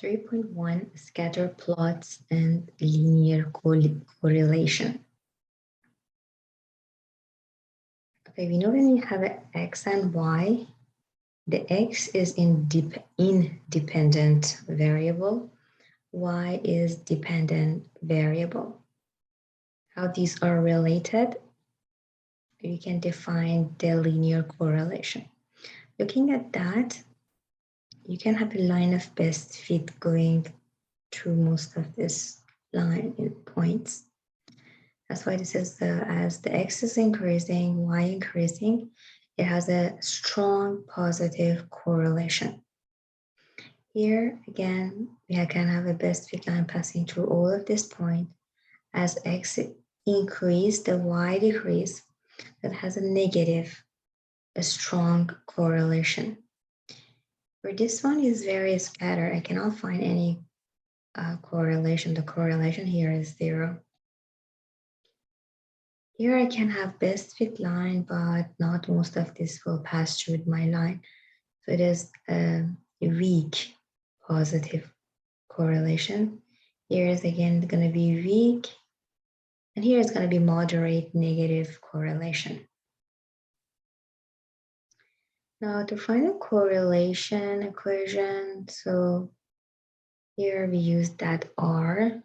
3.1 Scatter plots and linear correlation. Okay, we know when we have an x and y, the x is independent variable, y is dependent variable. How these are related, you can define the linear correlation. Looking at that, you can have a line of best fit going through most of this line in points. That's why this is as the x is increasing, y increasing, it has a strong positive correlation. Here again, we can have a best fit line passing through all of this point. As x increase, the y decrease, that has a negative, a strong correlation. For this one is very scattered. I cannot find any correlation. The correlation here is 0. Here I can have best fit line, but not most of this will pass through my line. So it is a weak positive correlation. Here is again going to be weak. And here is going to be moderate negative correlation. Now to find a correlation equation, so here we use that R,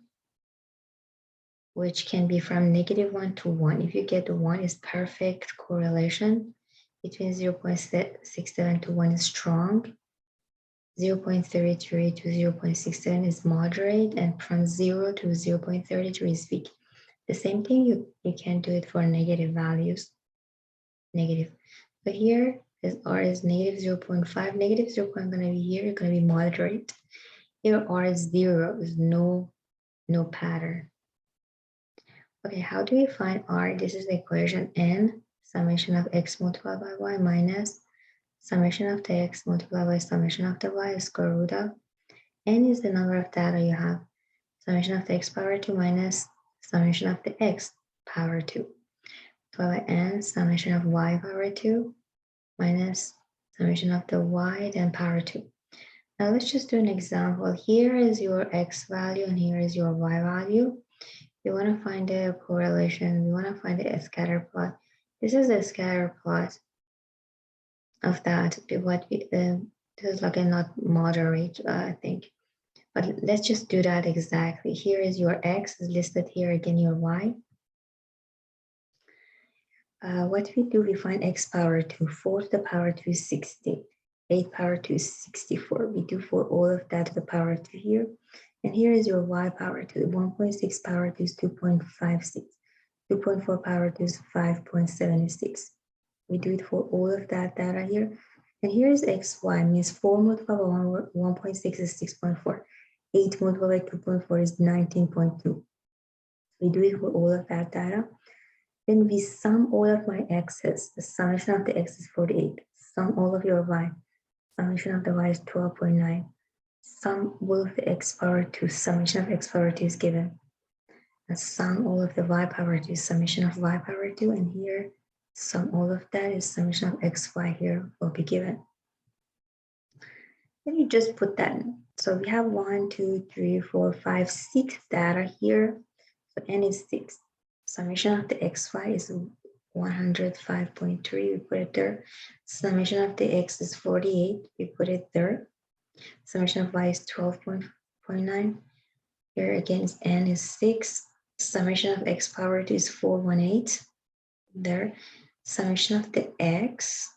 which can be from -1 to 1. If you get the 1 is perfect correlation, between 0.67 to 1 is strong, 0.33 to 0.67 is moderate, and from 0 to 0.33 is weak. The same thing, you can do it for negative values, negative. But here is R is -0.5, -0.5 going to be here, it's going to be moderate. Here R is 0, is no pattern. Okay, how do we find R? This is the equation N, summation of x multiplied by y minus summation of the x multiplied by summation of the y square root of. N is the number of data you have. Summation of the x power 2 minus summation of the x power 2. By N, summation of y power 2 minus summation of the y then power 2. Now let's just do an example. Here is your x value and here is your y value. You want to find the correlation, you want to find the scatter plot. This is the scatter plot of that. This is like a not moderate, I think. But let's just do that exactly. Here is your x is listed here, again your y. What we do, we find x power 2, 4 to the power 2 is 60, 8 power 2 is 64. We do for all of that to the power 2 here. And here is your y power 2, 1.6 power 2 is 2.56, 2.4 power 2 is 5.76. We do it for all of that data here. And here is xy, means 4 multiplied by 1.6 is 6.4. 8 multiplied by 2.4 is 19.2. We do it for all of that data. Then we sum all of my x's. The summation of the x is 48. Sum all of your y. Summation of the y is 12.9. Sum all of the x power 2. Summation of x power 2 is given. And sum all of the y power 2. Summation of y power 2. And here, sum all of that is summation of xy here will be given. Then you just put that in. So we have 1, 2, 3, 4, 5, 6 data here. So n is 6. Summation of the xy is 105.3, we put it there. Summation of the x is 48, we put it there. Summation of y is 12.9. Here again is n is 6. Summation of x power 2 is 418. There. Summation of the x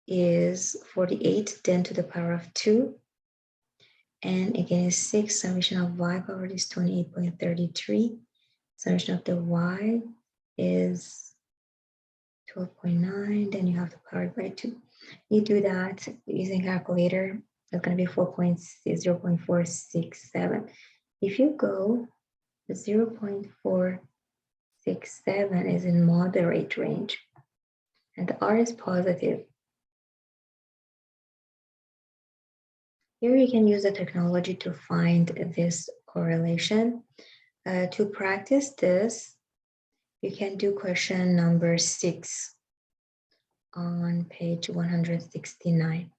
is 48, 10 to the power of 2. And again is 6. Summation of y power 2 is 28.33. Summation of the y is 12.9, then you have to power it by 2. You do that using calculator, it's going to be 0.467. If you go, the 0.467 is in moderate range, and the R is positive. Here you can use the technology to find this correlation. To practice this, you can do question number 6 on page 169.